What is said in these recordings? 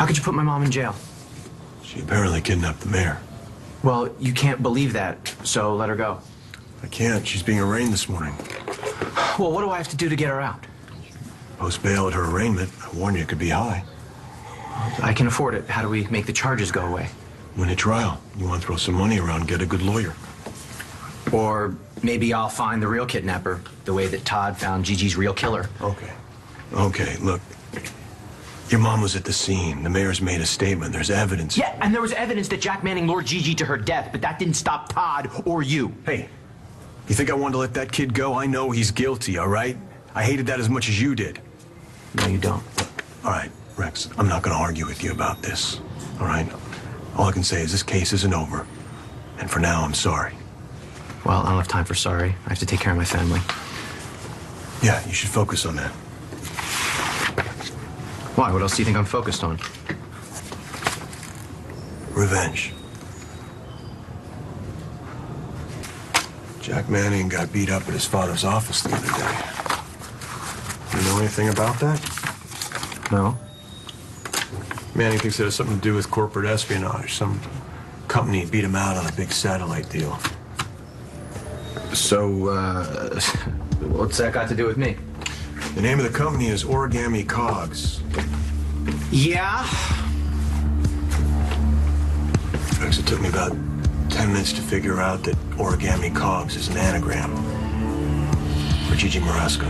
How could you put my mom in jail? She apparently kidnapped the mayor. Well, you can't believe that, so let her go. I can't. She's being arraigned this morning. Well, what do I have to do to get her out? Post bail at her arraignment. I warn you, it could be high. I can afford it. How do we make the charges go away? Win a trial. You want to throw some money around, get a good lawyer. Or maybe I'll find the real kidnapper, the way that Todd found Gigi's real killer. Okay, look. Your mom was at the scene. The mayor's made a statement. There's evidence. Yeah, and there was evidence that Jack Manning lured Gigi to her death, but that didn't stop Todd or you. Hey, you think I wanted to let that kid go? I know he's guilty, all right? I hated that as much as you did. No, you don't. All right, Rex, I'm not going to argue with you about this, all right? All I can say is this case isn't over. And for now, I'm sorry. Well, I don't have time for sorry. I have to take care of my family. Yeah, you should focus on that. Why? What else do you think I'm focused on? Revenge. Jack Manning got beat up at his father's office the other day. You know anything about that? No. Manning thinks it has something to do with corporate espionage. Some company beat him out on a big satellite deal. So, what's that got to do with me? The name of the company is Origami Cogs. Yeah? Rex, it took me about 10 minutes to figure out that Origami Cogs is an anagram for Gigi Marasco.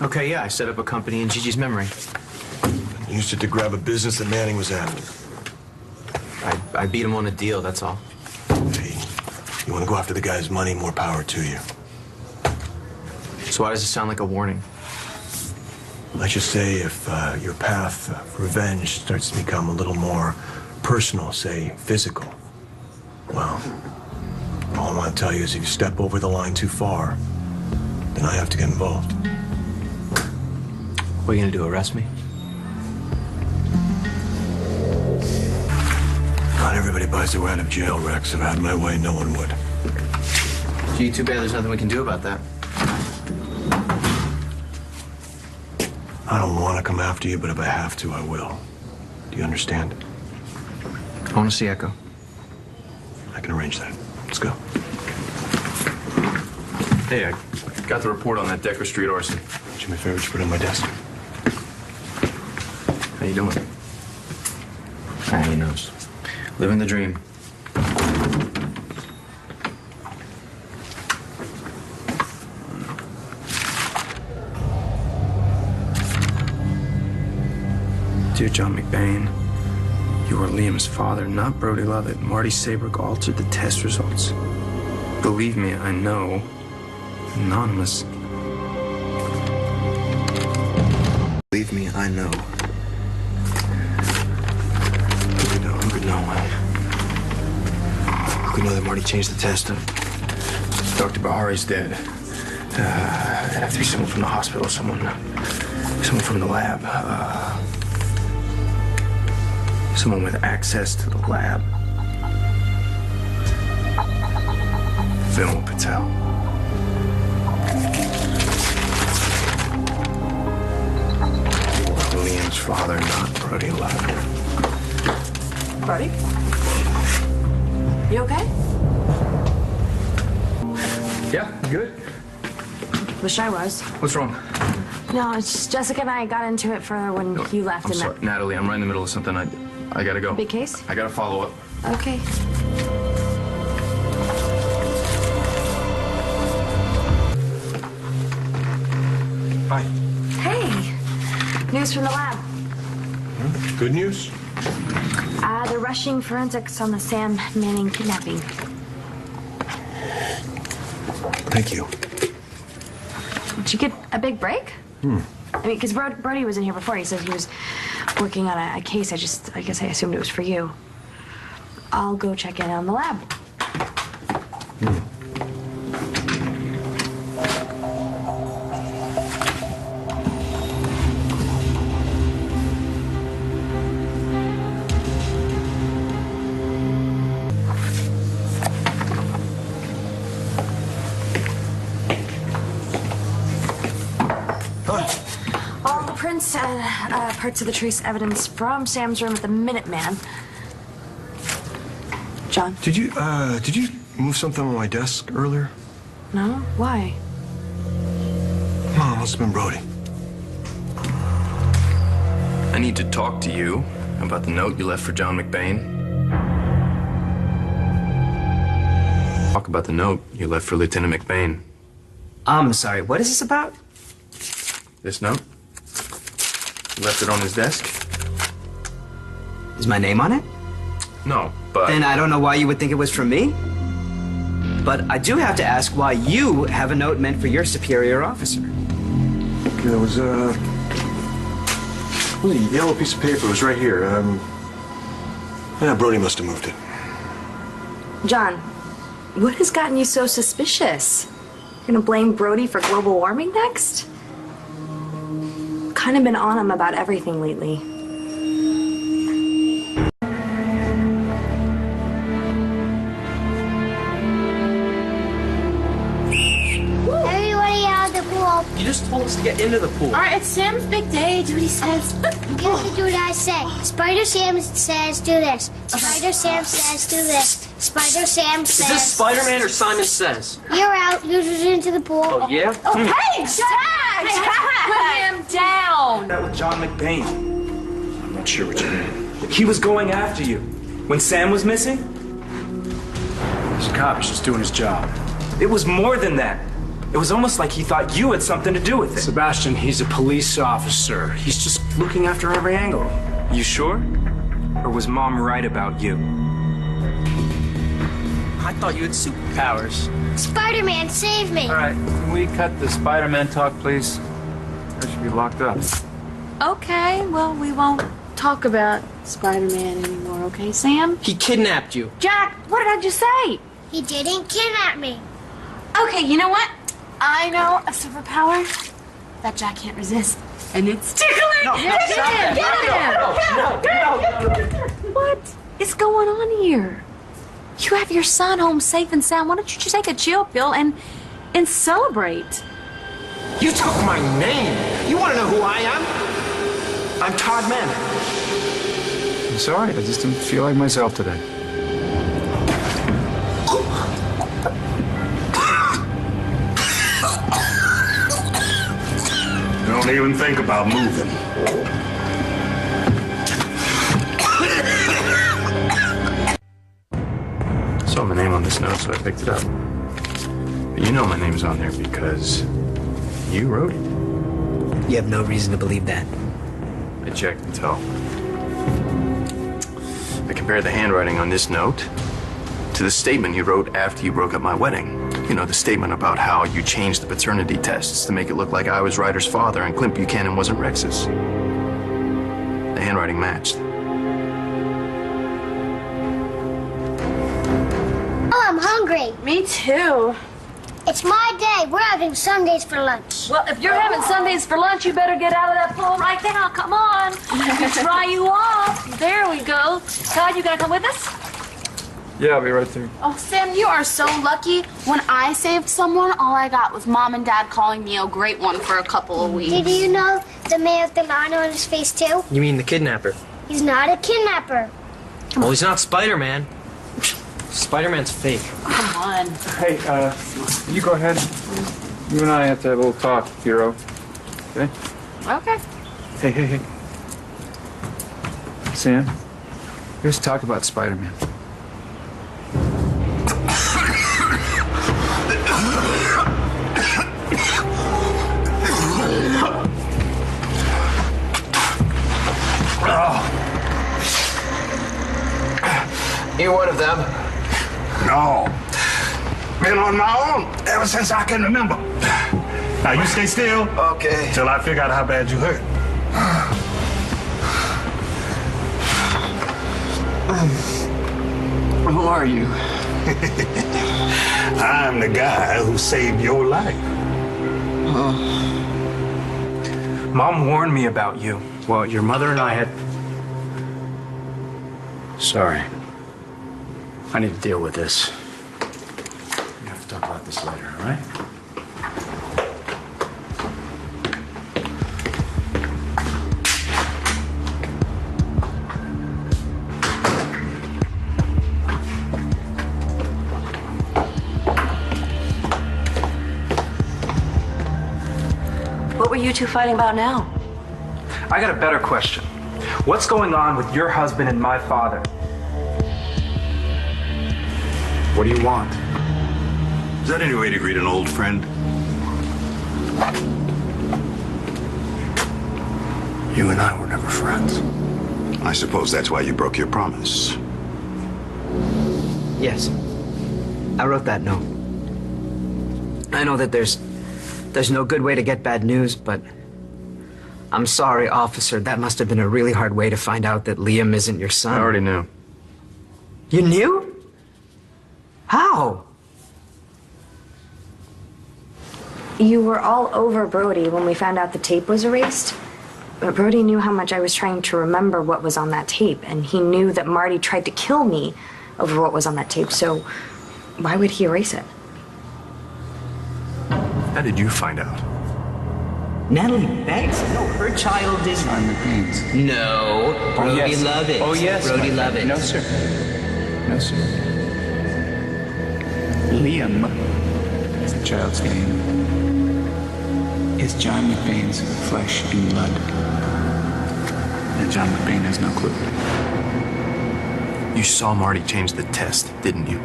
Okay, yeah, I set up a company in Gigi's memory. Used it to grab a business that Manning was after. I beat him on a deal, that's all. Hey, you want to go after the guy's money, more power to you. So why does it sound like a warning? Let's just say if your path of revenge starts to become a little more personal, say physical, well, all I want to tell you is if you step over the line too far, then I have to get involved. What are you gonna do, arrest me? Not everybody buys their way out of jail, Rex. If I had my way, no one would. Gee, too bad there's nothing we can do about that. I don't want to come after you, but if I have to, I will. Do you understand? I want to see Echo. I can arrange that. Let's go. Hey, I got the report on that Decker Street arson. Do me a favor, just put it on my desk. How you doing? He knows. Living the dream. Dear John McBain, you are Liam's father, not Brody Lovett. Marty Sabrick altered the test results. Believe me, I know. Anonymous. Believe me, I know. Who could know? Who could know that Marty changed the test? Dr. Bahari's dead. It'd have to be someone from the hospital, someone from the lab. Someone with access to the lab. Vimal Patel. Liam's father, not Brody Lovett. Brody? You okay? Yeah, good. Wish I was. What's wrong? No, it's just Jessica and I got into it further when you left. I'm sorry, Natalie, I'm right in the middle of something. I gotta go. Big case? I gotta follow up. Okay. Hi. Hey! News from the lab. Good news? They're rushing forensics on the Sam Manning kidnapping. Thank you. Did you get a big break? I mean, because Brody was in here before. He said he was working on a case. I guess I assumed it was for you. I'll go check in on the lab. All the prints and parts of the trace evidence from Sam's room at the Minuteman. John? Did you move something on my desk earlier? No? Why? No, it must have been Brody. I need to talk to you about the note you left for John McBain. Talk about the note you left for Lieutenant McBain. I'm sorry, what is this about? This note? You left it on his desk? Is my name on it? No, but... Then I don't know why you would think it was from me. But I do have to ask why you have a note meant for your superior officer. There was a yellow piece of paper. It was right here. Yeah, Brody must have moved it. John, what has gotten you so suspicious? You're gonna blame Brody for global warming next? Kind of been on him about everything lately. Everybody out of the pool. You just told us to get into the pool. All right, it's Sam's big day. Do what he says. You have to do what I say. Spider Sam says do this. Spider Sam says do this. Spider Sam says... Is this Spider-Man or Simon Says? You're out. You're just into the pool. Oh, yeah? Hey, Jack! Put him down. That with John McBain. I'm not sure what you mean. He was going after you. When Sam was missing? This cop is just doing his job. It was more than that. It was almost like he thought you had something to do with it. Sebastian, he's a police officer. He's just looking after every angle. You sure? Or was Mom right about you? I thought you had superpowers. Spider-Man, save me. All right, can we cut the Spider-Man talk, please? I should be locked up. Okay, well, we won't talk about Spider-Man anymore, okay, Sam? He kidnapped you. Jack, what did I just say? He didn't kidnap me. Okay, you know what? I know a superpower that Jack can't resist. And it's tickling! No, What is going on here? You have your son home safe and sound. Why don't you just take a chill pill and celebrate? You took my name. You want to know who I am? I'm Todd Mann. I'm sorry, I just didn't feel like myself today. Don't even think about moving. I saw my name on this note, so I picked it up. But you know my name's on there because you wrote it. You have no reason to believe that. I checked until I compared the handwriting on this note to the statement you wrote after you broke up my wedding. You know, the statement about how you changed the paternity tests to make it look like I was Ryder's father and Clint Buchanan wasn't Rex's. The handwriting matched. Oh, I'm hungry. Me too. It's my day. We're having Sundays for lunch. Well, if you're having Sundays for lunch, you better get out of that pool right now. Come on. Dry you off. There we go. Todd, you gonna come with us? Yeah, I'll be right there. Oh, Sam, you are so lucky. When I saved someone, all I got was Mom and Dad calling me a great one for a couple of weeks. Did you know the man with the line on his face, too? You mean the kidnapper? He's not a kidnapper. Well, he's not Spider-Man. Spider-Man's fake. Come on. Hey, you go ahead. You and I have to have a little talk, hero. Okay? Okay. Hey. Sam, let's talk about Spider-Man. You one of them? No. Been on my own ever since I can remember. Now you stay still. Okay. Till I figure out how bad you hurt. Who are you? I'm the guy who saved your life. Mom warned me about you. Well, your mother and I had... Sorry. I need to deal with this. We have to talk about this later, all right? you two fighting about now? I got a better question. What's going on with your husband and my father? What do you want? Is that any way to greet an old friend? You and I were never friends. I suppose that's why you broke your promise. Yes. I wrote that note. I know that there's no good way to get bad news, but I'm sorry, officer. That must have been a really hard way to find out that Liam isn't your son. I already knew. You knew? How? You were all over Brody when we found out the tape was erased. But Brody knew how much I was trying to remember what was on that tape, and he knew that Marty tried to kill me over what was on that tape, so why would he erase it? How did you find out? Natalie Banks? No, her child is... On the Banks. No. Brody yes. love it. Oh, yes. Brody love it. No, sir. No, sir. Liam is the child's name. Is John McBain's flesh and blood. And John McBain has no clue. You saw Marty change the test, didn't you?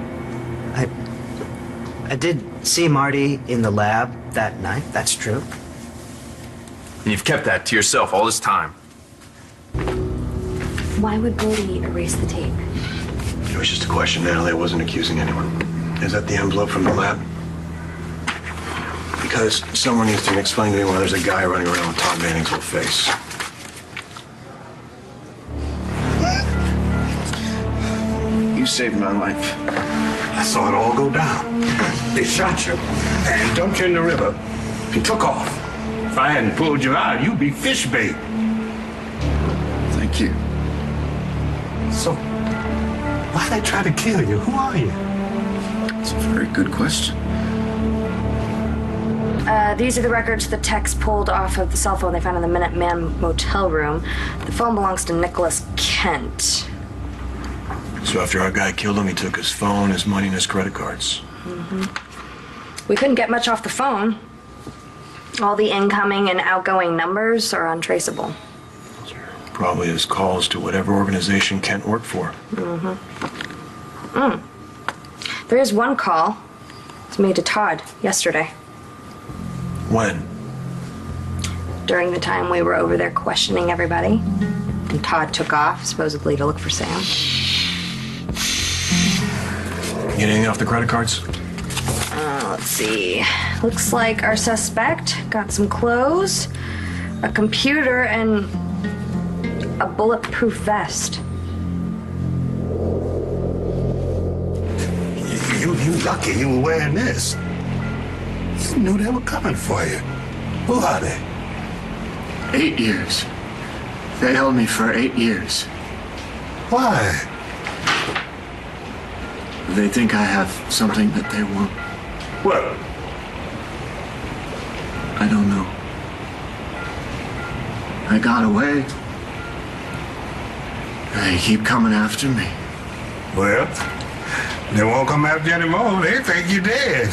I did see Marty in the lab that night. That's true. And you've kept that to yourself all this time. Why would Brody erase the tape? It was just a question, Natalie. I wasn't accusing anyone. Is that the envelope from the lab? Because someone needs to explain to me why there's a guy running around with Todd Manning's whole face. You saved my life. I saw it all go down. They shot you and dumped you in the river. You took off. If I hadn't pulled you out, you'd be fish bait. Thank you. So, why they try to kill you? Who are you? It's a very good question. These are the records the techs pulled off of the cell phone they found in the Minuteman motel room. The phone belongs to Nicholas Kent. So after our guy killed him, he took his phone, his money, and his credit cards. Mm-hmm. We couldn't get much off the phone. All the incoming and outgoing numbers are untraceable. Probably his calls to whatever organization Kent worked for. Mm-hmm. There is one call. It was made to Todd yesterday. When? During the time we were over there questioning everybody. And Todd took off, supposedly to look for Sam. Get anything off the credit cards? Let's see. Looks like our suspect got some clothes, a computer, and a bulletproof vest. You lucky you were wearing this. You knew they were coming for you. Who are they? 8 years. They held me for 8 years. Why? They think I have something that they want. What? I don't know. I got away. They keep coming after me. Well, they won't come after you anymore. They think you're dead.